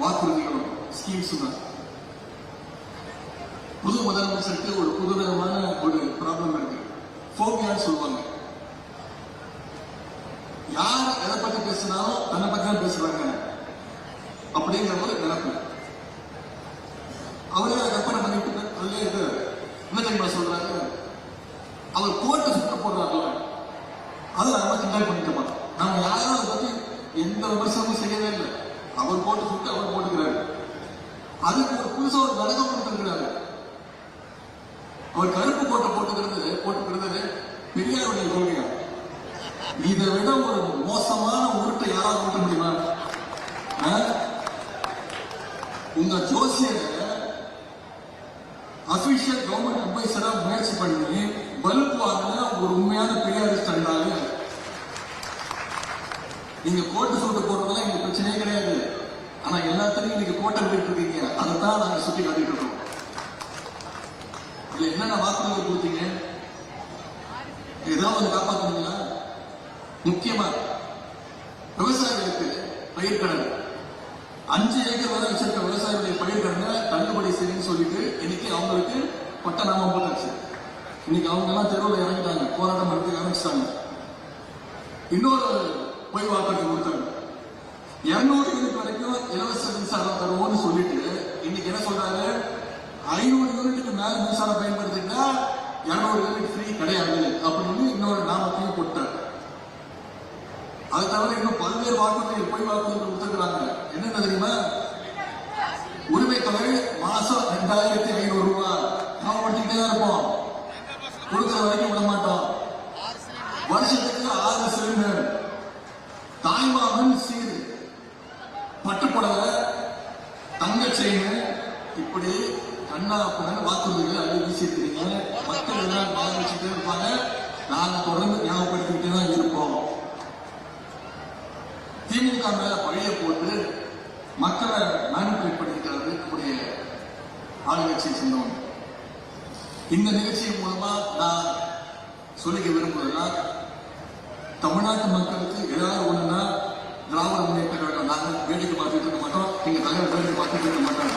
வாக்குறுதிகளும் ஸ்கீம்ஸும் தான். புது முதலமைச்சருக்கு ஒரு புதுவிதமான ஒரு ப்ராப்ளம் இருக்கு. ஃபோபியான்னு சொல்லுவாங்க. யார் எதை பத்தி பேசினாலும் தன்னை பத்தி தான் பேசுறாங்க அப்படிங்கிற ஒரு நினைப்பு. அவரே கற்பனை பண்ணிட்டு அதுல என்ன தெரியுமா சொல்றாரு, அவர் கோட்டை சுத்த போடுறாருல அதை நம்ம கிண்டல் பண்ணிக்க மாட்டோம். நம்ம யாரும் அதை பத்தி எந்த விமர்சனமும் செய்யவே இல்லை. அவர் கோட்டை சுட்டு அவர் போட்டுக்கிறாரு. அதுக்கு ஒரு புதுசா ஒரு விளக்கம் கொடுத்திருக்கிறாரு. அவர் கருப்பு கோட்டை போட்டுக்கிறது பெரியாருடைய கொள்கையா? இதை விட ஒரு மோசமான உருட்டை யாராவது கூட்ட முடியுமா? உங்க ஜோசியரை அபிஷியல் கவர்மெண்ட் அட்வைசரா முயற்சி பண்ணி பல்ப் வாங்கின ஒரு உண்மையான பெரியாரிஸ்ட் இருந்தாங்க. நீங்க கோட்டை சூட்டு போடுறதுலாம் எங்க பிரச்சனையே கிடையாது. ஆனா எல்லாத்துலயும் நீங்க கோட்டை விட்டு இருக்கீங்க. அதைத்தான் நாங்க சுட்டி காட்டிட்டு இருக்கோம். இதுல என்னென்ன வாக்குறுதிகள் கொடுத்தீங்க? ஏதாவது காப்பாத்துறீங்களா? முக்கியமா விவசாயிகளுக்கு பயிர்க்கடன் 5 ஏக்கர் வரை வச்சிருக்க விவசாயிகளுடைய பயிர்க்கடனை தள்ளுபடி செய்யுன்னு சொல்லிட்டு இன்னைக்கு அவங்களுக்கு பட்ட நாமம் போட்டாச்சு. இன்னைக்கு அவங்க எல்லாம் தெருவில் இறங்கிட்டாங்க, போராட்டம் நடத்தி ஆரம்பிச்சிட்டாங்க. இன்னொரு பொய் வாக்குறுதி கொடுத்தாங்க. 200 யூனிட் வரைக்கும் இலவச மின்சாரம் தருவோம்னு சொல்லிட்டு இன்னைக்கு என்ன சொல்றாரு, 500 யூனிட்டுக்கு மேல மின்சாரம் பயன்படுத்திட்டா 200 யூனிட் ஃப்ரீ கிடையாது அப்படின்னு இன்னொரு நாமத்தையும் போட்டார். அது தவிர இன்னும் பல்வேறு வாக்குறுதிகள் பொய் வாக்குறுதிகள் கொடுத்துருக்காங்க. என்னென்ன தெரியுமா? உரிமை தொகை மாசம் 2500 ரூபாய் ஞாபகப்படுத்திக்கிட்டே தான் இருப்போம். கொடுக்கிற வரைக்கும் விட மாட்டோம். வருஷத்துக்கு 6 சிலிண்டர், தாய்மாமன் சீர், பட்டுப்புடவை, தங்க செயின், இப்படி கண்ணாப்பன வாக்குறுதிகளை அறிவிச்சிருக்கிறீங்க. மக்கள் எல்லாம் ஆரம்பிச்சுட்டே இருப்பாங்க. நாங்க தொடர்ந்து ஞாபகப்படுத்திக்கிட்டே தான் இருப்போம். திமுக மேல பழைய போட்டு மக்களை மேனிபுலேட் பண்ணிக்கிறது நம்முடைய ஆளுங்கட்சியை சொன்னோம். இந்த நிகழ்ச்சியின் மூலமா நான் சொல்லிக்க விரும்புறதுன்னா, தமிழ்நாட்டு மக்களுக்கு ஏதாவது ஒண்ணுன்னா திராவிட முன்னேற்ற கழகம் நாங்கள் வேடிக்கை பார்த்துட்டு இருக்க மாட்டோம். நீங்க தலைவர் வேடிக்கை பார்த்துட்டு இருக்க மாட்டோம்.